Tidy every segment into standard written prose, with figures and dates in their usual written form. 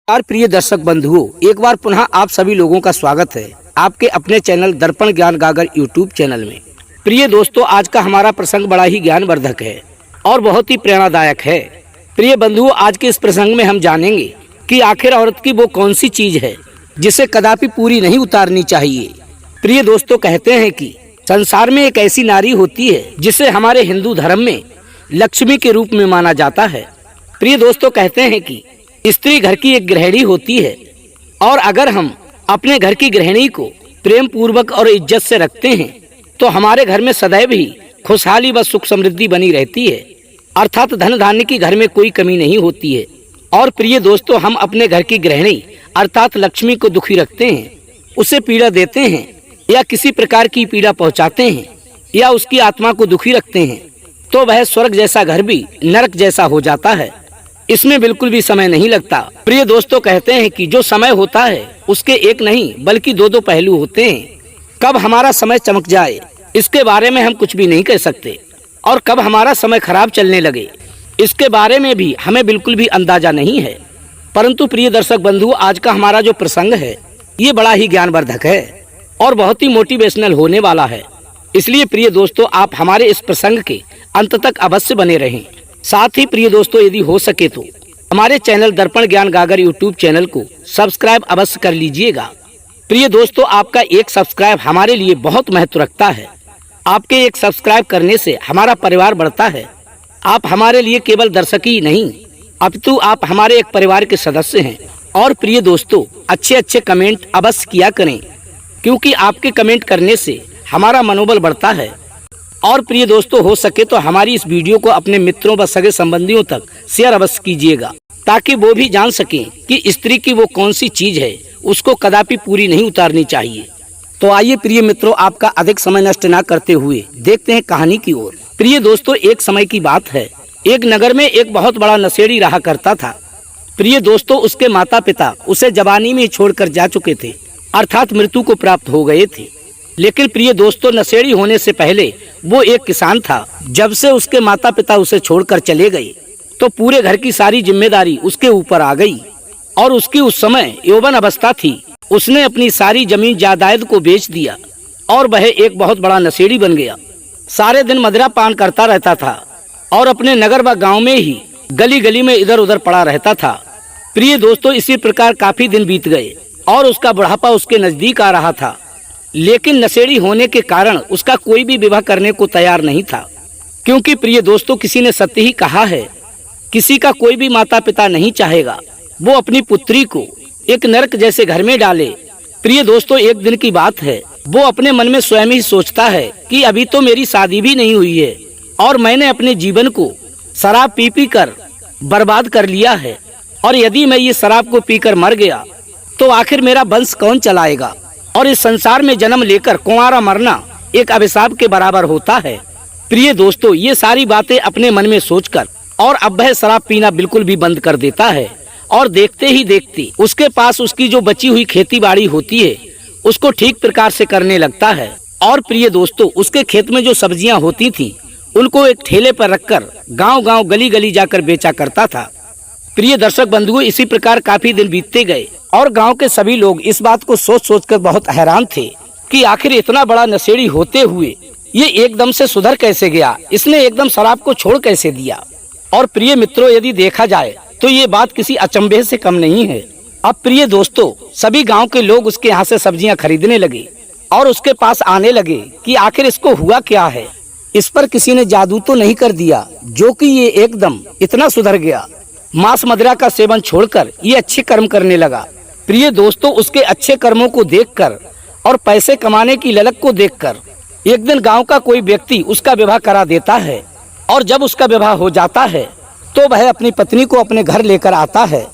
और प्रिय दर्शक बंधुओं, एक बार पुनः आप सभी लोगों का स्वागत है आपके अपने चैनल दर्पण ज्ञान गागर यूट्यूब चैनल में। प्रिय दोस्तों, आज का हमारा प्रसंग बड़ा ही ज्ञानवर्धक है और बहुत ही प्रेरणादायक है। प्रिय बंधुओं, आज के इस प्रसंग में हम जानेंगे कि आखिर औरत की वो कौन सी चीज है जिसे कदापि पूरी नहीं उतारनी चाहिए। प्रिय दोस्तों, कहते हैं कि संसार में एक ऐसी नारी होती है जिसे हमारे हिंदू धर्म में लक्ष्मी के रूप में माना जाता है। प्रिय दोस्तों, कहते हैं कि स्त्री घर की एक गृहिणी होती है और अगर हम अपने घर की गृहिणी को प्रेम पूर्वक और इज्जत से रखते हैं तो हमारे घर में सदैव ही खुशहाली व सुख समृद्धि बनी रहती है, अर्थात धन धान्य की घर में कोई कमी नहीं होती है। और प्रिय दोस्तों, हम अपने घर की गृहिणी अर्थात लक्ष्मी को दुखी रखते हैं, उसे पीड़ा देते हैं या किसी प्रकार की पीड़ा पहुंचाते हैं या उसकी आत्मा को दुखी रखते हैं तो वह स्वर्ग जैसा घर भी नरक जैसा हो जाता है। इसमें बिल्कुल भी समय नहीं लगता। प्रिय दोस्तों, कहते हैं कि जो समय होता है उसके एक नहीं बल्कि दो पहलू होते हैं। कब हमारा समय चमक जाए इसके बारे में हम कुछ भी नहीं कह सकते और कब हमारा समय खराब चलने लगे इसके बारे में भी हमें बिल्कुल भी अंदाजा नहीं है। परंतु प्रिय दर्शक बंधु, आज का हमारा जो प्रसंग है ये बड़ा ही ज्ञानवर्धक है और बहुत ही मोटिवेशनल होने वाला है। इसलिए प्रिय दोस्तों, आप हमारे इस प्रसंग के अंत तक अवश्य बने रहें। साथ ही प्रिय दोस्तों, यदि हो सके तो हमारे चैनल दर्पण ज्ञान गागर यूट्यूब चैनल को सब्सक्राइब अवश्य कर लीजिएगा। प्रिय दोस्तों, आपका एक सब्सक्राइब हमारे लिए बहुत महत्व रखता है। आपके एक सब्सक्राइब करने से हमारा परिवार बढ़ता है। आप हमारे लिए केवल दर्शक ही नहीं अपितु आप हमारे एक परिवार के सदस्य हैं। और प्रिय दोस्तों, अच्छे अच्छे कमेंट अवश्य किया करें क्योंकि आपके कमेंट करने से हमारा मनोबल बढ़ता है। और प्रिय दोस्तों, हो सके तो हमारी इस वीडियो को अपने मित्रों व सगे संबंधियों तक शेयर अवश्य कीजिएगा ताकि वो भी जान सकें कि स्त्री की वो कौन सी चीज है उसको कदापि पूरी नहीं उतारनी चाहिए। तो आइए प्रिय मित्रों, आपका अधिक समय नष्ट न करते हुए देखते हैं कहानी की ओर। प्रिय दोस्तों, एक समय की बात है, एक नगर में एक बहुत बड़ा नशेड़ी रहा करता था। प्रिय दोस्तों, उसके माता पिता उसे जवानी में छोड़कर जा चुके थे, अर्थात मृत्यु को प्राप्त हो गए थे। लेकिन प्रिय दोस्तों, नशेड़ी होने से पहले वो एक किसान था। जब से उसके माता पिता उसे छोड़कर चले गए तो पूरे घर की सारी जिम्मेदारी उसके ऊपर आ गई और उसकी उस समय यौवन अवस्था थी। उसने अपनी सारी जमीन जायदाद को बेच दिया और वह एक बहुत बड़ा नशेड़ी बन गया। सारे दिन मदिरा पान करता रहता था और अपने नगर व गांव में ही गली गली में इधर उधर पड़ा रहता था। प्रिय दोस्तों, इसी प्रकार काफी दिन बीत गए और उसका बुढ़ापा उसके नजदीक आ रहा था। लेकिन नशेड़ी होने के कारण उसका कोई भी विवाह करने को तैयार नहीं था, क्योंकि प्रिय दोस्तों, किसी ने सत्य ही कहा है, किसी का कोई भी माता पिता नहीं चाहेगा वो अपनी पुत्री को एक नरक जैसे घर में डाले। प्रिय दोस्तों, एक दिन की बात है, वो अपने मन में स्वयं ही सोचता है कि अभी तो मेरी शादी भी नहीं हुई है और मैंने अपने जीवन को शराब पी पी कर बर्बाद कर लिया है और यदि मैं ये शराब को पीकर मर गया तो आखिर मेरा वंश कौन चलाएगा और इस संसार में जन्म लेकर कुंवारा मरना एक अभिशाप के बराबर होता है। प्रिय दोस्तों, ये सारी बातें अपने मन में सोचकर और अब वह शराब पीना बिल्कुल भी बंद कर देता है और देखते ही देखते उसके पास उसकी जो बची हुई खेती बाड़ी होती है उसको ठीक प्रकार से करने लगता है। और प्रिय दोस्तों, उसके खेत में जो सब्जियां होती थी उनको एक ठेले पर रखकर गाँव गाँव गली गली जाकर बेचा करता था। प्रिय दर्शक बंधुओं, इसी प्रकार काफी दिन बीतते गए और गांव के सभी लोग इस बात को सोच सोचकर बहुत हैरान थे कि आखिर इतना बड़ा नशेड़ी होते हुए ये एकदम से सुधर कैसे गया, इसने एकदम शराब को छोड़ कैसे दिया। और प्रिय मित्रों, यदि देखा जाए तो ये बात किसी अचंभे से कम नहीं है। अब प्रिय दोस्तों, सभी गाँव के लोग उसके यहाँ से सब्जियां खरीदने लगे और उसके पास आने लगे कि आखिर इसको हुआ क्या है, इस पर किसी ने जादू तो नहीं कर दिया जो कि ये एकदम इतना सुधर गया। मांस मदिरा का सेवन छोड़कर ये अच्छे कर्म करने लगा। प्रिय दोस्तों, उसके अच्छे कर्मों को देखकर और पैसे कमाने की ललक को देखकर एक दिन गांव का कोई व्यक्ति उसका विवाह करा देता है और जब उसका विवाह हो जाता है तो वह अपनी पत्नी को अपने घर लेकर आता है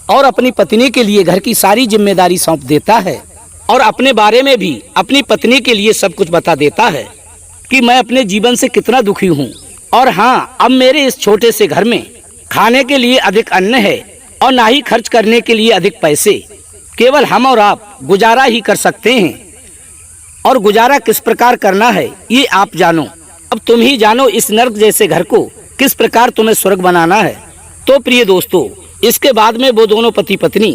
और अपनी पत्नी के लिए घर की सारी जिम्मेदारी सौंप देता है और अपने बारे में भी अपनी पत्नी के लिए सब कुछ बता देता है कि मैं अपने जीवन से कितना दुखी हूँ और हाँ, अब मेरे इस छोटे से घर में खाने के लिए अधिक अन्न है और ना ही खर्च करने के लिए अधिक पैसे। केवल हम और आप गुजारा ही कर सकते हैं और गुजारा किस प्रकार करना है ये आप जानो। अब तुम ही जानो इस नर्क जैसे घर को किस प्रकार तुम्हें स्वर्ग बनाना है। तो प्रिय दोस्तों, इसके बाद में वो दोनों पति पत्नी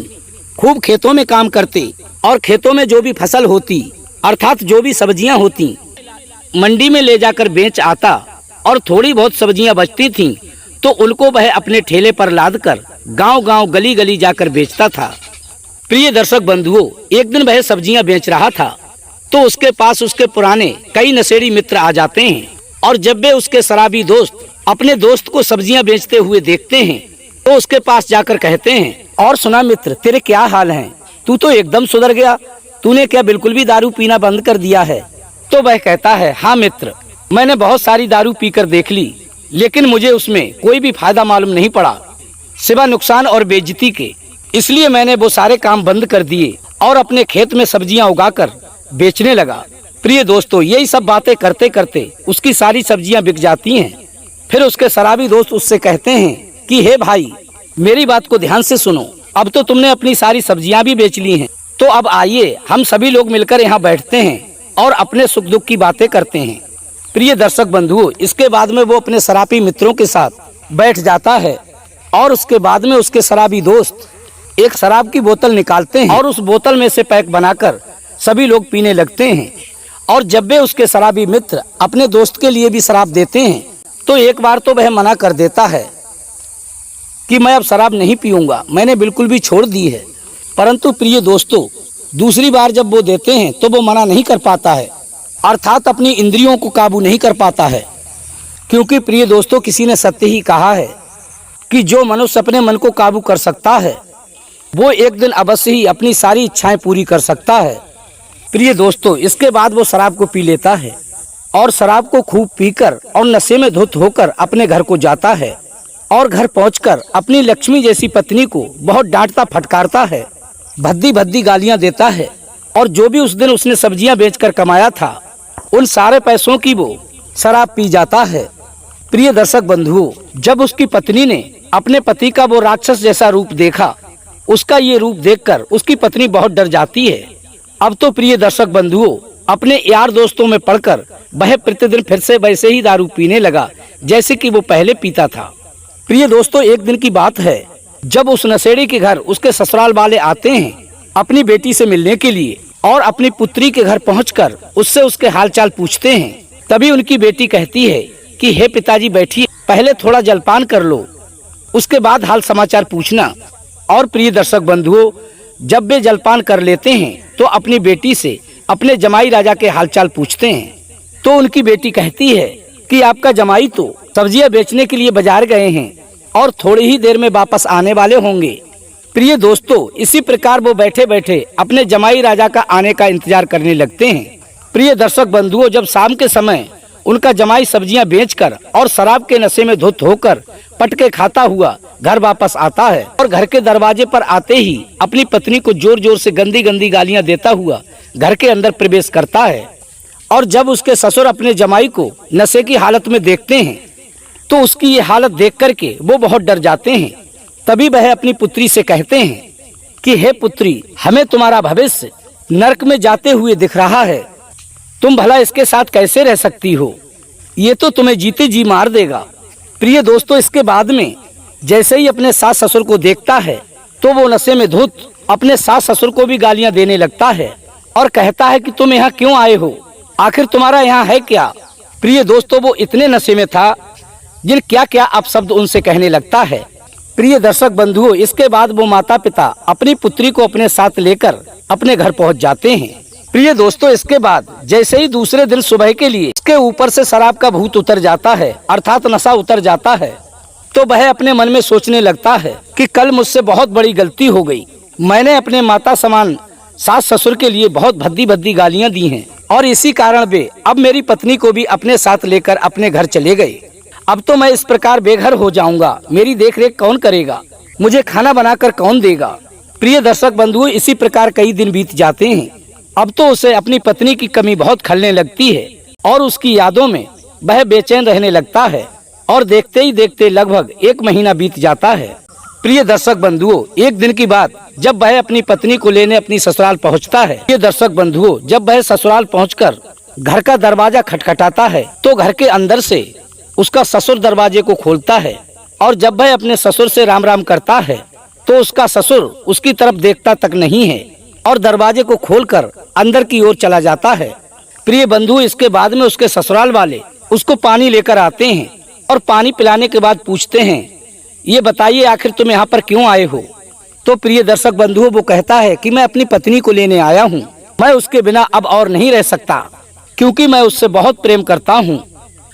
खूब खेतों में काम करते और खेतों में जो भी फसल होती अर्थात जो भी सब्जियां होती मंडी में ले जाकर बेच आता और थोड़ी बहुत सब्जियां बचती थीं तो उनको वह अपने ठेले पर लादकर गांव-गांव गली-गली जाकर बेचता था। प्रिय दर्शक बंधुओं, एक दिन वह सब्जियां बेच रहा था तो उसके पास उसके पुराने कई नशेड़ी मित्र आ जाते हैं और जब वे उसके शराबी दोस्त अपने दोस्त को सब्जियां बेचते हुए देखते हैं तो उसके पास जाकर कहते हैं, और सुना मित्र, तेरे क्या हाल हैं? तू तो एकदम सुधर गया, तूने क्या बिल्कुल भी दारू पीना बंद कर दिया है? तो वह कहता है, हाँ मित्र, मैंने बहुत सारी दारू पीकर देख ली लेकिन मुझे उसमें कोई भी फायदा मालूम नहीं पड़ा सिवा नुकसान और बेइज्जती के, इसलिए मैंने वो सारे काम बंद कर दिए और अपने खेत में सब्जियां उगाकर बेचने लगा। प्रिय दोस्तों, यही सब बातें करते करते उसकी सारी सब्जियां बिक जाती हैं। फिर उसके शराबी दोस्त उससे कहते हैं कि हे भाई, मेरी बात को ध्यान से सुनो, अब तो तुमने अपनी सारी सब्जियां भी बेच ली हैं, तो अब आइए हम सभी लोग मिलकर यहाँ बैठते हैं और अपने सुख दुख की बातें करते हैं। प्रिय दर्शक बंधुओं, इसके बाद में वो अपने शराबी मित्रों के साथ बैठ जाता है और उसके बाद में उसके शराबी दोस्त एक शराब की बोतल निकालते हैं और उस बोतल में से पैक बनाकर सभी लोग पीने लगते हैं। और जब वे उसके शराबी मित्र अपने दोस्त के लिए भी शराब देते हैं तो एक बार तो वह मना कर देता है कि मैं अब शराब नहीं पीऊंगा, मैंने बिल्कुल भी छोड़ दी है। परंतु प्रिय दोस्तों, दूसरी बार जब वो देते हैं तो वो मना नहीं कर पाता है, अर्थात अपनी इंद्रियों को काबू नहीं कर पाता है। क्योंकि प्रिय दोस्तों, किसी ने सत्य ही कहा है कि जो मनुष्य अपने मन को काबू कर सकता है वो एक दिन अवश्य ही अपनी सारी इच्छाएं पूरी कर सकता है। प्रिय दोस्तों, इसके बाद वो शराब को पी लेता है और शराब को खूब पीकर और नशे में धुत होकर अपने घर को जाता है और घर पहुंचकर अपनी लक्ष्मी जैसी पत्नी को बहुत डांटता फटकारता है, भद्दी भद्दी गालियां देता है और जो भी उस दिन उसने सब्जियां बेचकर कमाया था उन सारे पैसों की वो शराब पी जाता है। प्रिय दर्शक बंधुओं, जब उसकी पत्नी ने अपने पति का वो राक्षस जैसा रूप देखा, उसका ये रूप देखकर उसकी पत्नी बहुत डर जाती है। अब तो प्रिय दर्शक बंधुओं, अपने यार दोस्तों में पड़कर वह प्रतिदिन फिर से वैसे ही दारू पीने लगा जैसे कि वो पहले पीता था। प्रिय दोस्तों, एक दिन की बात है जब उस नशेड़ी के घर उसके ससुराल वाले आते हैं अपनी बेटी से मिलने के लिए और अपनी पुत्री के घर पहुंचकर उससे उसके हालचाल पूछते हैं। तभी उनकी बेटी कहती है कि हे पिताजी, बैठिए, पहले थोड़ा जलपान कर लो, उसके बाद हाल समाचार पूछना। और प्रिय दर्शक बंधुओं, जब वे जलपान कर लेते हैं तो अपनी बेटी से अपने जमाई राजा के हालचाल पूछते हैं। तो उनकी बेटी कहती है कि आपका जमाई तो सब्जियां बेचने के लिए बाजार गए हैं और थोड़ी ही देर में वापस आने वाले होंगे। प्रिय दोस्तों, इसी प्रकार वो बैठे बैठे अपने जमाई राजा का आने का इंतजार करने लगते हैं। प्रिय दर्शक बंधुओं, जब शाम के समय उनका जमाई सब्जियां बेचकर और शराब के नशे में धुत होकर पटके खाता हुआ घर वापस आता है और घर के दरवाजे पर आते ही अपनी पत्नी को जोर जोर से गंदी गंदी गालियां देता हुआ घर के अंदर प्रवेश करता है। और जब उसके ससुर अपने जमाई को नशे की हालत में देखते हैं तो उसकी ये हालत देख करके वो बहुत डर जाते हैं। तभी वह अपनी पुत्री से कहते हैं कि हे पुत्री, हमें तुम्हारा भविष्य नरक में जाते हुए दिख रहा है, तुम भला इसके साथ कैसे रह सकती हो? ये तो तुम्हें जीते जी मार देगा। प्रिय दोस्तों, इसके बाद में जैसे ही अपने सास ससुर को देखता है तो वो नशे में धुत अपने सास ससुर को भी गालियां देने लगता है और कहता है कि तुम यहाँ क्यों आए हो, आखिर तुम्हारा यहाँ है क्या? प्रिय दोस्तों, वो इतने नशे में था जिन क्या क्या अपशब्द उनसे कहने लगता है। प्रिय दर्शक बंधुओं, इसके बाद वो माता पिता अपनी पुत्री को अपने साथ लेकर अपने घर पहुंच जाते हैं। प्रिय दोस्तों, इसके बाद जैसे ही दूसरे दिन सुबह के लिए इसके ऊपर से शराब का भूत उतर जाता है, अर्थात नशा उतर जाता है, तो वह अपने मन में सोचने लगता है कि कल मुझसे बहुत बड़ी गलती हो गई। मैंने अपने माता समान सास ससुर के लिए बहुत भद्दी भद्दी गालियां दी हैं और इसी कारण वे अब मेरी पत्नी को भी अपने साथ लेकर अपने घर चले गए। अब तो मैं इस प्रकार बेघर हो जाऊंगा, मेरी देखरेख कौन करेगा, मुझे खाना बनाकर कौन देगा? प्रिय दर्शक बंधुओं, इसी प्रकार कई दिन बीत जाते हैं। अब तो उसे अपनी पत्नी की कमी बहुत खलने लगती है और उसकी यादों में वह बेचैन रहने लगता है और देखते ही देखते लगभग 1 महीना बीत जाता है। प्रिय दर्शक बंधुओं, एक दिन की बात जब वह अपनी पत्नी को लेने अपनी ससुराल पहुंचता है। प्रिय दर्शक बंधुओं, जब वह ससुराल पहुंचकर घर का दरवाजा खटखटाता है तो घर के अंदर से उसका ससुर दरवाजे को खोलता है और जब वह अपने ससुर से राम राम करता है तो उसका ससुर उसकी तरफ देखता तक नहीं है और दरवाजे को खोलकर अंदर की ओर चला जाता है। प्रिय बंधु, इसके बाद में उसके ससुराल वाले उसको पानी लेकर आते हैं और पानी पिलाने के बाद पूछते हैं, ये बताइए आखिर तुम यहाँ पर क्यों आए हो। तो प्रिय दर्शक बंधुओं, वो कहता है कि मैं अपनी पत्नी को लेने आया हूँ, मैं उसके बिना अब और नहीं रह सकता क्योंकि मैं उससे बहुत प्रेम करता हूँ।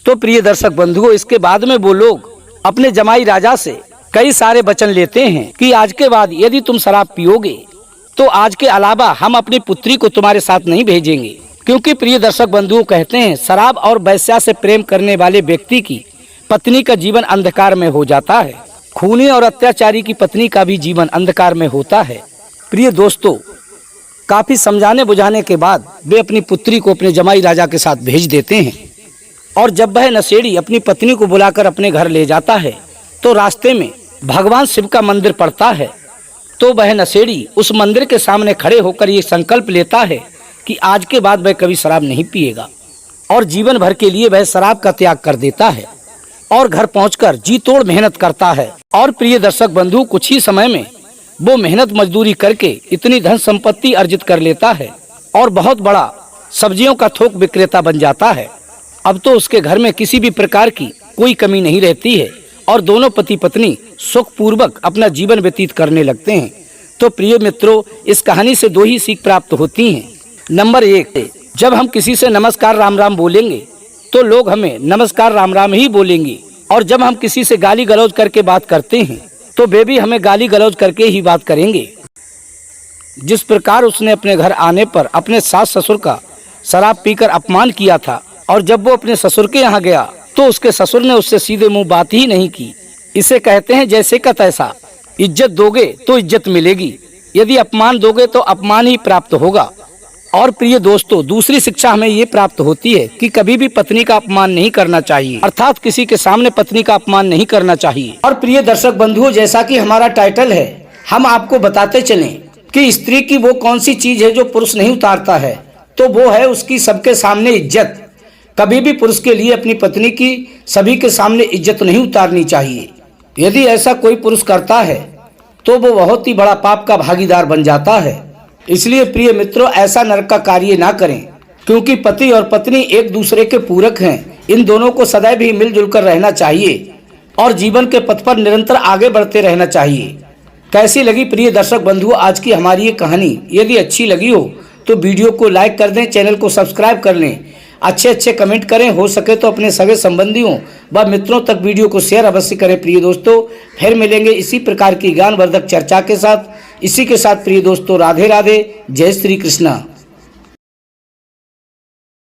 तो प्रिय दर्शक बंधुओं, इसके बाद में वो लोग अपने जमाई राजा से कई सारे वचन लेते हैं कि आज के बाद यदि तुम शराब पियोगे तो आज के अलावा हम अपनी पुत्री को तुम्हारे साथ नहीं भेजेंगे। क्योंकि प्रिय दर्शक बंधुओं कहते हैं, शराब और वेश्या से प्रेम करने वाले व्यक्ति की पत्नी का जीवन अंधकार में हो जाता है। खूनी और अत्याचारी की पत्नी का भी जीवन अंधकार में होता है। प्रिय दोस्तों, काफी समझाने बुझाने के बाद वे अपनी पुत्री को अपने जमाई राजा के साथ भेज देते हैं। और जब वह नशेड़ी अपनी पत्नी को बुलाकर अपने घर ले जाता है तो रास्ते में भगवान शिव का मंदिर पड़ता है। तो वह नशेड़ी उस मंदिर के सामने खड़े होकर ये संकल्प लेता है कि आज के बाद वह कभी शराब नहीं पिएगा और जीवन भर के लिए वह शराब का त्याग कर देता है और घर पहुंचकर जी तोड़ मेहनत करता है। और प्रिय दर्शक बंधु, कुछ ही समय में वो मेहनत मजदूरी करके इतनी धन संपत्ति अर्जित कर लेता है और बहुत बड़ा सब्जियों का थोक विक्रेता बन जाता है। अब तो उसके घर में किसी भी प्रकार की कोई कमी नहीं रहती है और दोनों पति पत्नी सुखपूर्वक अपना जीवन व्यतीत करने लगते हैं। तो प्रिय मित्रों, इस कहानी से दो ही सीख प्राप्त होती हैं। नंबर 1, जब हम किसी से नमस्कार राम राम बोलेंगे तो लोग हमें नमस्कार राम राम ही बोलेंगे, और जब हम किसी से गाली गलौज करके बात करते हैं तो वे भी हमें गाली गलौज करके ही बात करेंगे। जिस प्रकार उसने अपने घर आने पर अपने सास ससुर का शराब पीकर अपमान किया था और जब वो अपने ससुर के यहाँ गया तो उसके ससुर ने उससे सीधे मुंह बात ही नहीं की। इसे कहते हैं जैसे का तैसा। इज्जत दोगे तो इज्जत मिलेगी, यदि अपमान दोगे तो अपमान ही प्राप्त होगा। और प्रिय दोस्तों, दूसरी शिक्षा हमें ये प्राप्त होती है कि कभी भी पत्नी का अपमान नहीं करना चाहिए, अर्थात किसी के सामने पत्नी का अपमान नहीं करना चाहिए। और प्रिय दर्शक बंधुओं, जैसा कि हमारा टाइटल है, हम आपको बताते चलें कि स्त्री की वो कौन सी चीज है जो पुरुष नहीं उतारता है, तो वो है उसकी सबके सामने इज्जत। कभी भी पुरुष के लिए अपनी पत्नी की सभी के सामने इज्जत नहीं उतारनी चाहिए। यदि ऐसा कोई पुरुष करता है तो वो बहुत ही बड़ा पाप का भागीदार बन जाता है। इसलिए प्रिय मित्रों, ऐसा नरक का कार्य ना करें, क्योंकि पति और पत्नी एक दूसरे के पूरक हैं। इन दोनों को सदैव ही मिलजुल कर रहना चाहिए और जीवन के पथ पर निरंतर आगे बढ़ते रहना चाहिए। कैसी लगी प्रिय दर्शक बंधुओं आज की हमारी ये कहानी? यदि अच्छी लगी हो तो वीडियो को लाइक कर दें, चैनल को सब्सक्राइब कर लें, अच्छे कमेंट करें, हो सके तो अपने सगे संबंधियों व मित्रों तक वीडियो को शेयर अवश्य करें। प्रिय दोस्तों, फिर मिलेंगे इसी प्रकार की ज्ञानवर्धक चर्चा के साथ। इसी के साथ प्रिय दोस्तों, राधे राधे, जय श्री कृष्णा।